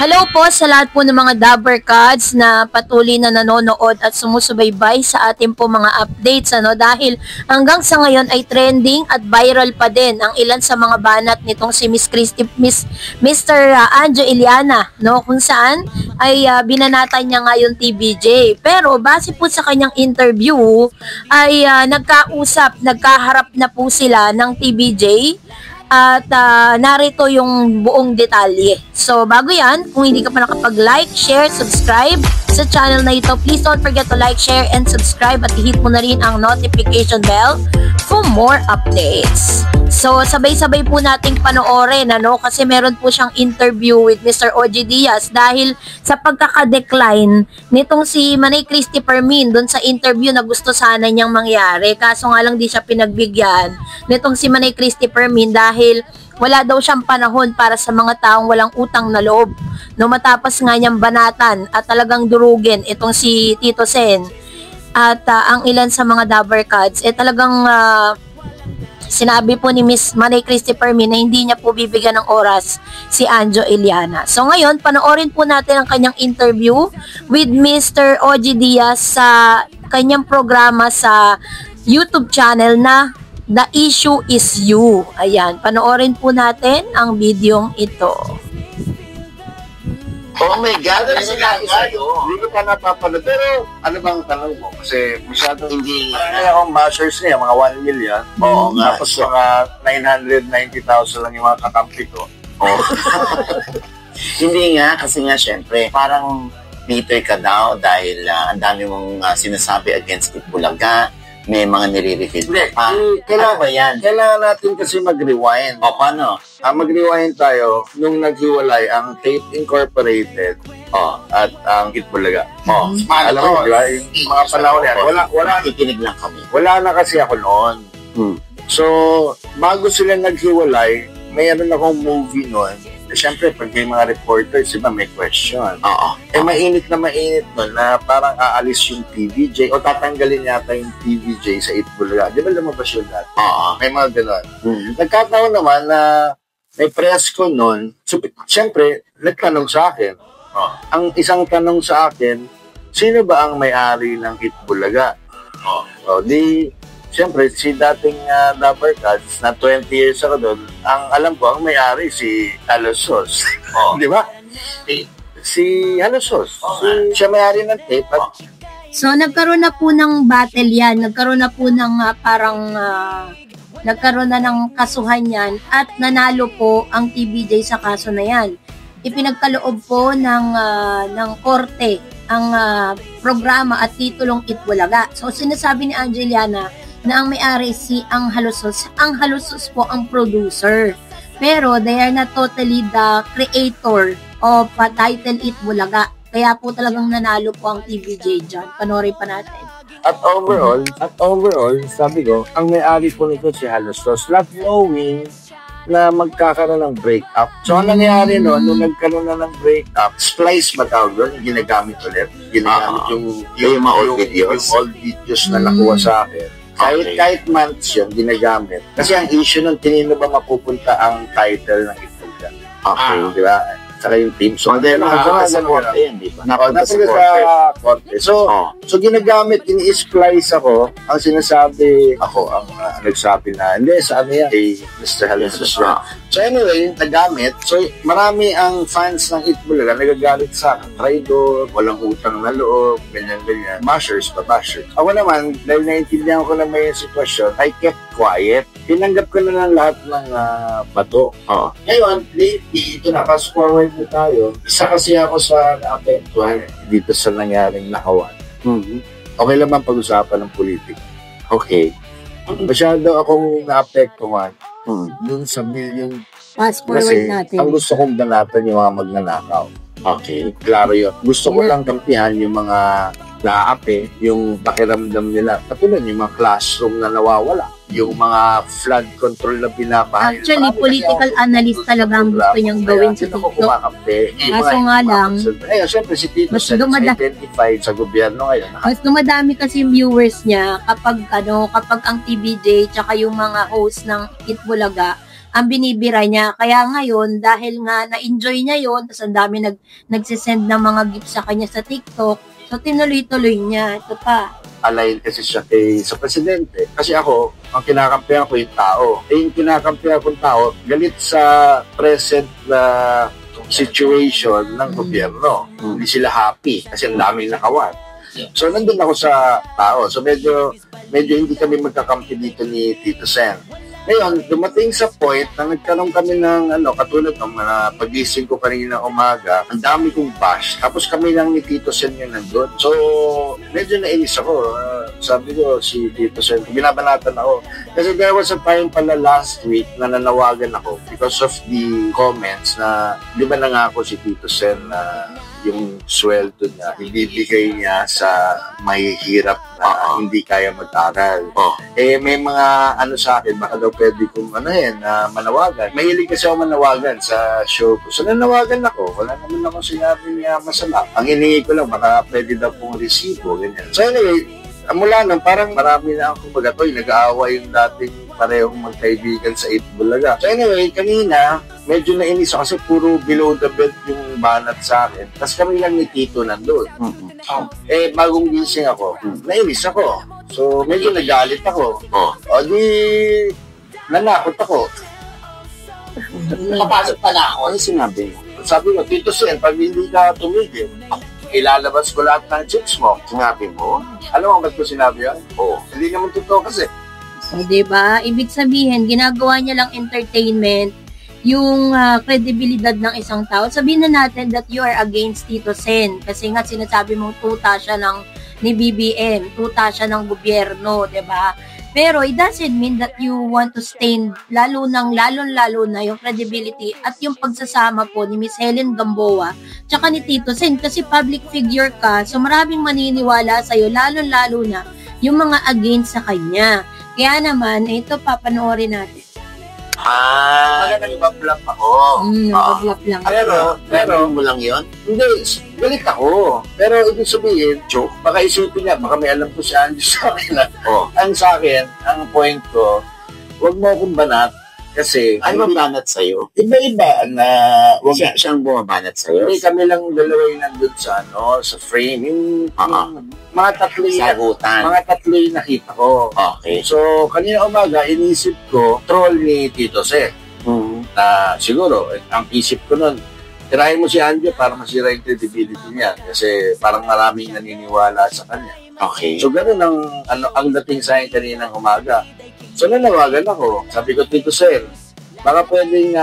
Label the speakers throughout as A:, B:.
A: Hello po sa lahat po ng mga Dabber Cats na patuloy na nanonood at sumusubaybay sa ating po mga updates, dahil hanggang sa ngayon ay trending at viral pa din ang ilan sa mga banat nitong si Mr. Anjo Iliana, kung saan ay binanatan niya ngayon TVJ. Pero base po sa kanyang interview ay nagkaharap na po sila ng TVJ. At narito yung buong detalye. So, bago yan, kung hindi ka pa nakapag-like, share, subscribe sa channel na ito, please don't forget to like, share, and subscribe at i-hit mo na rin ang notification bell for more updates. So, sabay-sabay po nating panoorin, kasi meron po siyang interview with Mr. OG Diaz dahil sa pagkaka-decline nitong si Manay Christy Fermin doon sa interview na gusto sana niyang mangyari. Kaso nga lang di siya pinagbigyan nitong si Manay Christy Fermin dahil wala daw siyang panahon para sa mga taong walang utang na loob. Matapos nga niyang banatan at talagang durugin itong si Tito Sen at ang ilan sa mga Dabber Cats, talagang sinabi po ni Miss Manay Christy Fermin na hindi niya po bibigyan ng oras si Anjo Iliana. So ngayon, panoorin po natin ang kanyang interview with Mr. OG Diaz sa kanyang programa sa YouTube channel na The Issue Is You. Ayan, panoorin po natin ang videong ito.
B: Oh my God, ano sinabi sa'yo? Hindi ko pa napapanood. Pero ano bang tanong mo? Kasi masyado hindi. Kaya akong mashers niya, mga 1 million. Oo nga. Tapos mga 990,000 lang yung mga kakampi ko. Oh.
C: Hindi nga, kasi nga syempre, parang bitter ka daw dahil ang dami mong sinasabi against Itbulaga. May mga nire-refill pa.
B: Kailangan ba yan? Kailangan natin kasi mag-rewind.
C: O, paano?
B: Mag-rewind tayo nung naghiwalay ang Tape Incorporated at ang Itbulaga. Alam mo, di ba? Yung mga panahon yan. Wala,
C: ikinig lang kami.
B: Wala na kasi ako noon. So, bago sila naghiwalay, mayroon akong movie noon. Siyempre, pag may mga reporters, diba, may question. Mainit na mainit nun na parang aalis yung TVJ o tatanggalin yata yung TVJ sa Itbulaga. Di ba lumabas yun dati? May mga gano'n. Nagkataon naman na may press ko nun. So, siyempre, nagtanong sa akin. Ang isang tanong sa akin, sino ba ang may-ari ng Itbulaga? Siyempre, si dating Dabber Cats na 20 years ako doon, ang alam ko, ang may-ari si Halosos. Di ba? Si Halosos. Siya may-ari ng tape.
A: So, nagkaroon na po ng battle yan. Nagkaroon na po ng nagkaroon na ng kasuhan yan at nanalo po ang TVJ sa kaso na yan. Ipinagkaloob po ng korte ang programa at titulong Itbulaga. So, sinasabi ni Angeliana na ang may-ari si Ang Halosos. Ang Halosos po ang producer. Pero they are not totally the creator of title Itbulaga. Kaya po talagang nanalo po ang TVJ dyan. Panoorin pa natin.
B: At overall, sabi ko, ang may-ari po nito si Halosos, not knowing na magkakaroon ng breakup. So, ang nangyari nung nagkaroon na ng breakup, splice ba tawag doon? Ginagamit ulit. Ginagamit yung old videos na nakuha sa akin. Kahit months yun, ginagamit. Kasi ang issue nun, tinino ba mapupunta ang title ng Itbulaga? Di ba? Saka yung team. So,
C: Napunta sa korte yan, di ba?
B: Napunta sa korte. So, ginagamit, ini-splice ako. Ang sinasabi, ako ang nagsabi na, hindi, sa ano yan, kay Mr. Halosos. So, anyway, nagamit. So, marami ang fans ng Itbulaga nagagalit sa akin. Traidor, walang utang na loob, ganyan-ganyan. Bashers. Ako naman, dahil naiintindihan ko na may sitwasyon, I kept quiet. Tinanggap ko na lang lahat ng bato. Ngayon, ito na, fast forward na tayo. Isa kasi ako sa naapektuhan dito sa nangyaring nakawan. Okay lang bang pag-usapan ng politika? Okay. Masyado akong naapektuhan dun sa million.
A: Fast forward natin.
B: Ang gusto kong ganatan yung mga magnanakaw. Okay, klaro yun. Gusto ko lang kampihan yung mga naapi, yung pakiramdam nila. Katulad yung mga classroom na nawawala. Yung mga flood control na pinapahay.
A: Actually, political analyst talaga ang gusto niyang gawin sa TikTok. Kaso nga lang,
B: siyempre si Tito Sen identified sa gobyerno ngayon.
A: Mas dumadami kasi yung viewers niya kapag ang TVJ tsaka yung mga host ng Itbulaga ang binibira niya. Kaya ngayon, dahil nga na-enjoy niya yon, tapos ang dami nagsisend ng mga gifts sa kanya sa TikTok, so tinuloy-tuloy niya. Ito pa.
B: Align kasi siya sa presidente. Kasi ako, ang kinakampihan ko yung tao. Yung kinakampihan ko yung tao, galit sa present na situation ng gobyerno. Hindi sila happy kasi ang daming nakawan. So, nandun ako sa tao. So, medyo hindi kami magkakampi dito ni Tito Sen. Ngayon, dumating sa point na nagkaroon kami ng katulad ng pagising ko kanina umaga, ang dami kong bash. Tapos kami lang ni Tito Sen yung nandun. So, medyo nainis ako. Sabi ko, si Tito Sen, binabanatan ako. Kasi there was a time pala last week na nanawagan ako because of the comments na, di ba nangako si Tito Sen na yung sweldo niya, ibibigay niya sa mahihirap na hindi kaya mag-aral. Eh, may mga sa akin, baka daw pwede kong manawagan. Mahilig kasi ako manawagan sa show ko. So, nanawagan ako. Wala naman ako sinabi niya masama. Ang hiningi ko lang, baka pwede daw pong resibo, ganyan. So, anyway, mula nang parang marami na akong magatoy, nag-aaway yung dating parehong magkaibigan sa Itbulaga. So anyway, kanina, medyo nainis ako kasi puro below the belt yung banat sa akin. Tapos kami lang ni Tito nandun. Eh, bagong gising ako, nainis ako. So, medyo nagalit ako. O di, nanakot ako.
C: Nakapasok pa na ako.
B: Ano sinabi mo? Sabi ko, Tito Sen, pag hindi ka tumigil, ilalabas ko lahat ng chips mo. Sinabi mo? Alam mo ba't ko sinabi yan? Hindi naman totoo kasi.
A: So, diba? Ibig sabihin, ginagawa niya lang entertainment yung kredibilidad ng isang tao. Sabihin na natin that you are against Tito Sen. Kasi nga sinasabi mong tuta siya ni BBM, tuta siya ng gobyerno, diba? Pero it doesn't mean that you want to stain lalo na yung credibility at yung pagsasama po ni Miss Helen Gamboa tsaka ni Tito Sen kasi public figure ka, so maraming maniniwala sa'yo, lalo na yung mga against sa kanya. Kaya naman, ito papanoorin natin.
B: Magandang iba-vlog ako.
A: Nag-vlog lang.
B: Pero mo lang yun? Hindi, galit ako. Pero ibig sabihin, joke, baka isipin niya, baka may alam ko si Andy sa akin. Ang sa akin, ang point ko, huwag mo akong banat kasi...
C: Ano bang banat sa'yo?
B: Iba-iba na...
C: Siyang bumabanat sa'yo?
B: Hindi, kami lang dalawa yung nandun sa frame. Yung mga tatlo yung nakita ko.
C: Okay.
B: So, kanina umaga, inisip ko, troll ni Tito Sen. Na siguro, ang isip ko nun, tirahin mo si Anjo para masira yung credibility niya kasi parang maraming naniniwala sa kanya.
C: Okay.
B: So, ganun ang dating sa akin kaninang umaga. So, nanawagan ako. Sabi ko, Tito Sen, baka pwedeng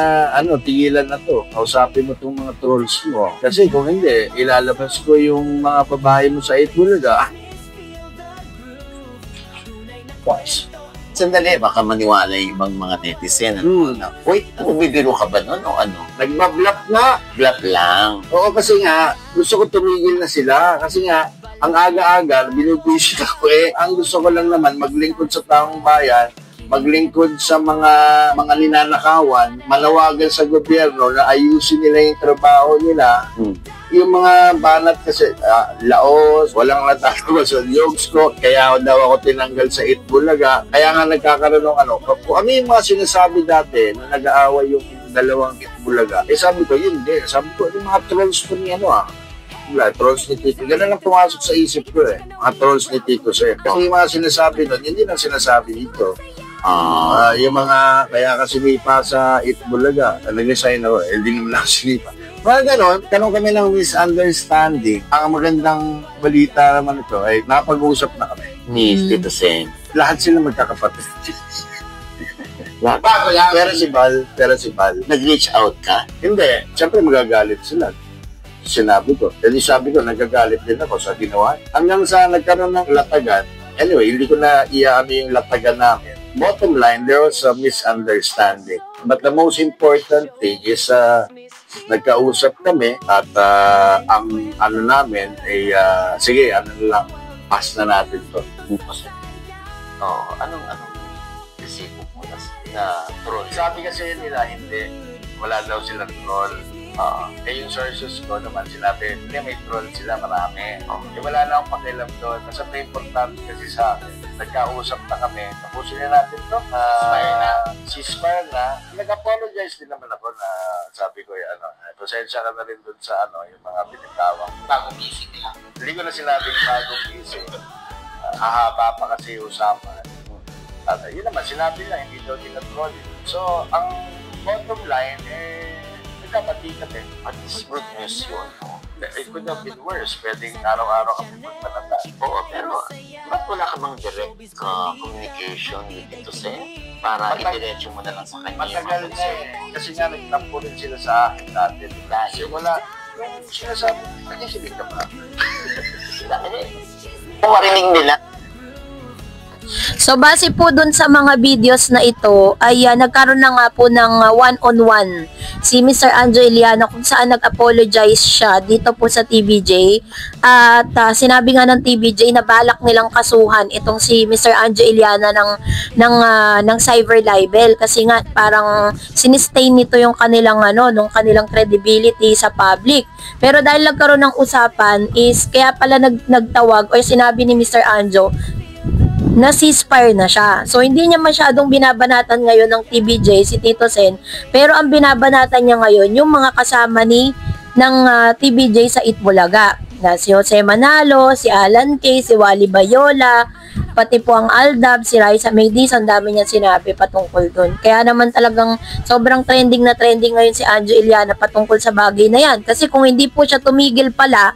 B: tigilan na to. Kausapin mo itong mga trolls mo. Kasi kung hindi, ilalabas ko yung mga babae mo sa Itbulaga.
C: Sandali, baka maniwala yung ibang mga netizen. Wait, bumibiro ka ba nun o ano?
B: Nagbablap na.
C: Blap lang.
B: Oo, kasi nga, gusto ko tumigil na sila. Kasi nga, ang aga-aga, binubuisit ako Ang gusto ko lang naman, maglingkod sa taong bayan, maglingkod sa mga ninanakawan, manawagan sa gobyerno na ayusin nila yung trabaho nila. Yung mga banat kasi, laos, walang natatawa sa yogs ko, kaya daw ako tinanggal sa Itbulaga. Kaya nga nagkakaroon ng kung ano yung mga sinasabi dati na nag-aaway yung dalawang Itbulaga, sabi ko, yun din. Sabi ko, yung mga trolls ko ni trolls ni Tito. Ganun lang pumasok sa isip ko mga trolls ni Tito Sen. Kasi yung mga sinasabi nun, hindi lang sinasabi dito. Yung mga, kaya kasi sinipa sa Itbulaga, nag-resign ako, hindi naman lang sinipa. Mga ganon, tanong kami ng misunderstanding. Ang magandang balita naman ito ay napag-uusap na kami.
C: Ni Tito Sen.
B: Lahat sila magkakapatid. Bago lang. Pero si Bal.
C: Nag-reach out ka?
B: Hindi. Siyempre magagalit sila. Sinabi ko. Jadi sabi ko, nagagalit din ako sa ginawa. Hanggang sa nagkaroon ng latagan, anyway, hindi ko na iaami yung latagan namin. Bottom line, there was a misunderstanding. But the most important thing is, nagkausap kami at ang namin ay, sige, lang, pass na natin to.
C: Anong resibo mo na troll?
B: Sabi kasi nila, hindi. Wala daw silang troll. Eh yung sources ko naman sinabi, hindi may troll sila marami. Eh wala na akong pakialam doon. Kasi may importante kasi sa akin. Nagkausap na kami. Tapusin na natin to. Ceasefire na. Nag-apologize din naman ako na sabi ko, pasensya ka na rin doon sa yung mga binitawang.
C: Bagong gising nila.
B: Hindi ko na sinabing bagong gising. Hahaba pa kasi usapan. Yun naman, sinabi na, hindi daw tinatroll. So, ang bottom line, nagkamati kami.
C: At least good news yun.
B: It could have been worse. Pwedeng araw-araw kami magpanata.
C: Oo, pero ba't wala ka bang direct communication with Tito Sen? Para idiretso mo na lang sa kanya.
B: Matagal na kasi nga nagtampo rin sila sa akin dati. Kasi wala, yung sinasabi, nakikinig ka ba?
C: Kung marinig nila.
A: So base po dun sa mga videos na ito ay nagkaroon na nga po ng one-on-one si Mr. Anjo Iliana kung saan nag-apologize siya dito po sa TVJ at sinabi nga ng TVJ na balak nilang kasuhan itong si Mr. Anjo Iliana ng cyber libel kasi nga parang sinistain nito yung kanilang nung kanilang credibility sa public. Pero dahil nagkaroon ng usapan is kaya pala nagtawag o sinabi ni Mr. Anjo na ceasefire na siya. So, hindi niya masyadong binabanatan ngayon ng TVJ, si Tito Sen, pero ang binabanatan niya ngayon, yung mga kasama ng TVJ sa Itbulaga. Na si Jose Manalo, si Alan Kay, si Wally Bayola, pati po ang Aldab, si Raisa Maydiz, ang dami niya sinabi patungkol dun. Kaya naman talagang sobrang trending na trending ngayon si Anjo Iliana patungkol sa bagay na yan. Kasi kung hindi po siya tumigil pala,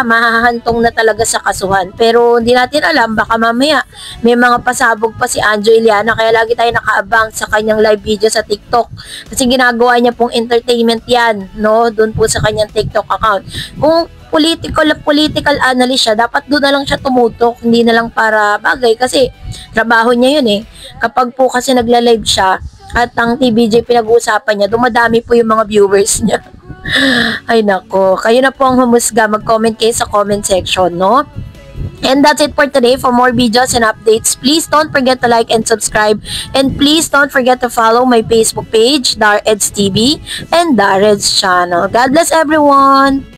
A: mahahantong na talaga sa kasuhan. Pero hindi natin alam, baka mamaya may mga pasabog pa si Anjo Iliana, kaya lagi tayo nakaabang sa kanyang live video sa TikTok. Kasi ginagawa niya pong entertainment yan, no? Doon po sa kanyang TikTok account. Kung political analyst siya, dapat doon na lang siya tumutok, hindi na lang para bagay kasi trabaho niya yun kapag po kasi nagla-live siya at ang TVJ pinag-uusapan niya, dumadami po yung mga viewers niya. Ay nako, kayo na po ang humusga, mag-comment kayo sa comment section, no? And that's it for today. For more videos and updates, please don't forget to like and subscribe. And please don't forget to follow my Facebook page, Dareds TV and Dareds channel. God bless everyone!